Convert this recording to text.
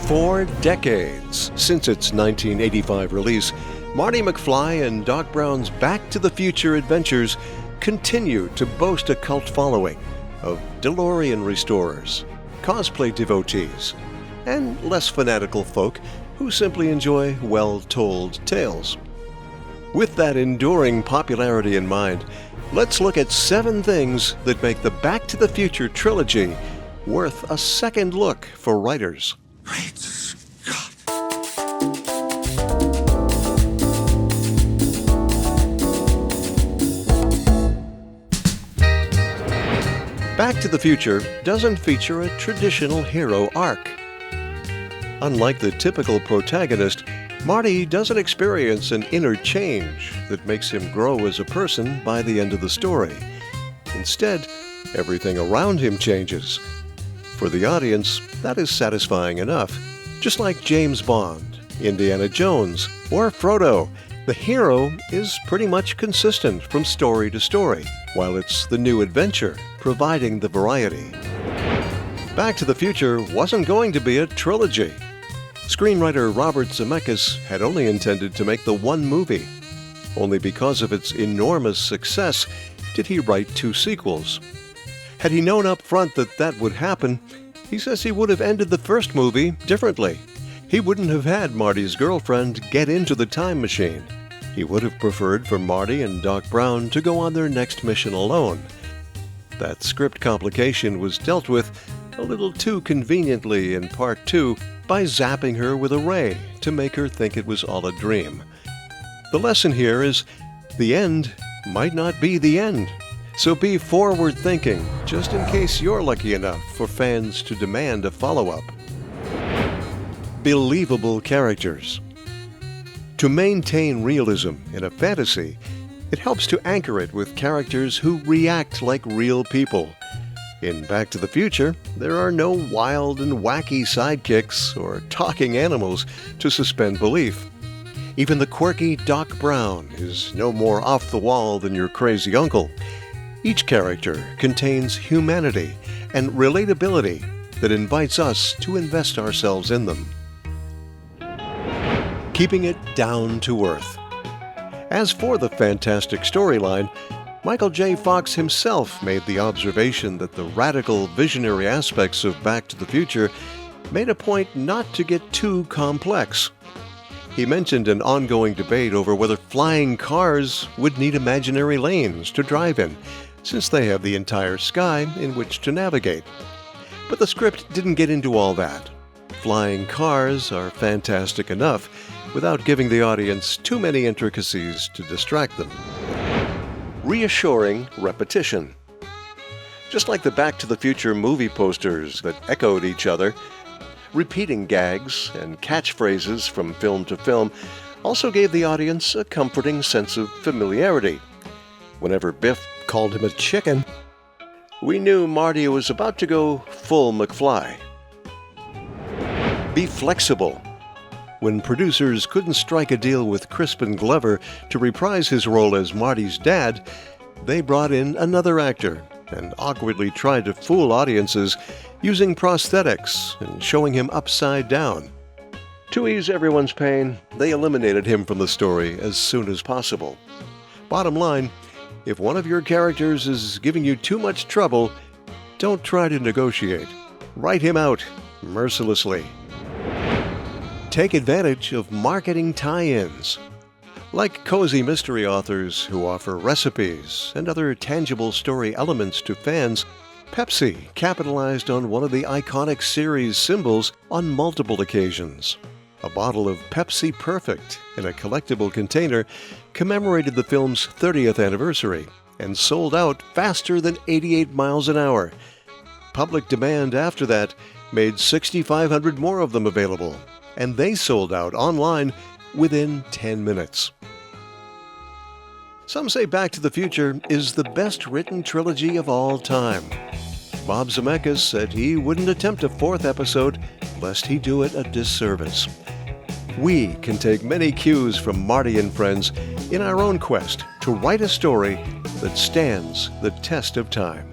4 decades since its 1985 release, Marty McFly and Doc Brown's Back to the Future adventures continue to boast a cult following of DeLorean restorers, cosplay devotees, and less fanatical folk who simply enjoy well-told tales. With that enduring popularity in mind, let's look at 7 things that make the Back to the Future trilogy worth a second look for writers. Great Scott! Back to the Future doesn't feature a traditional hero arc. Unlike the typical protagonist, Marty doesn't experience an inner change that makes him grow as a person by the end of the story. Instead, everything around him changes. For the audience, that is satisfying enough. Just like James Bond, Indiana Jones, or Frodo, the hero is pretty much consistent from story to story, while it's the new adventure providing the variety. Back to the Future wasn't going to be a trilogy. Screenwriter Robert Zemeckis had only intended to make the one movie. Only because of its enormous success did he write 2 sequels. Had he known up front that that would happen, he says he would have ended the first movie differently. He wouldn't have had Marty's girlfriend get into the time machine. He would have preferred for Marty and Doc Brown to go on their next mission alone. That script complication was dealt with a little too conveniently in Part 2 by zapping her with a ray to make her think it was all a dream. The lesson here is the end might not be the end. So be forward-thinking, just in case you're lucky enough for fans to demand a follow-up. Believable characters. To maintain realism in a fantasy, it helps to anchor it with characters who react like real people. In Back to the Future, there are no wild and wacky sidekicks or talking animals to suspend belief. Even the quirky Doc Brown is no more off the wall than your crazy uncle. Each character contains humanity and relatability that invites us to invest ourselves in them. Keeping it down to earth. As for the fantastic storyline, Michael J. Fox himself made the observation that the radical visionary aspects of Back to the Future made a point not to get too complex. He mentioned an ongoing debate over whether flying cars would need imaginary lanes to drive in, since they have the entire sky in which to navigate. But the script didn't get into all that. Flying cars are fantastic enough without giving the audience too many intricacies to distract them. Reassuring repetition. Just like the Back to the Future movie posters that echoed each other, repeating gags and catchphrases from film to film also gave the audience a comforting sense of familiarity. Whenever Biff called him a chicken, we knew Marty was about to go full McFly. Be flexible. When producers couldn't strike a deal with Crispin Glover to reprise his role as Marty's dad, they brought in another actor and awkwardly tried to fool audiences using prosthetics and showing him upside down. To ease everyone's pain, they eliminated him from the story as soon as possible. Bottom line, if one of your characters is giving you too much trouble, don't try to negotiate. Write him out mercilessly. Take advantage of marketing tie-ins. Like cozy mystery authors who offer recipes and other tangible story elements to fans, Pepsi capitalized on one of the iconic series symbols on multiple occasions. A bottle of Pepsi Perfect in a collectible container commemorated the film's 30th anniversary and sold out faster than 88 miles an hour. Public demand after that made 6,500 more of them available, and they sold out online within 10 minutes. Some say Back to the Future is the best written trilogy of all time. Bob Zemeckis said he wouldn't attempt a 4th episode lest he do it a disservice. We can take many cues from Marty and friends in our own quest to write a story that stands the test of time.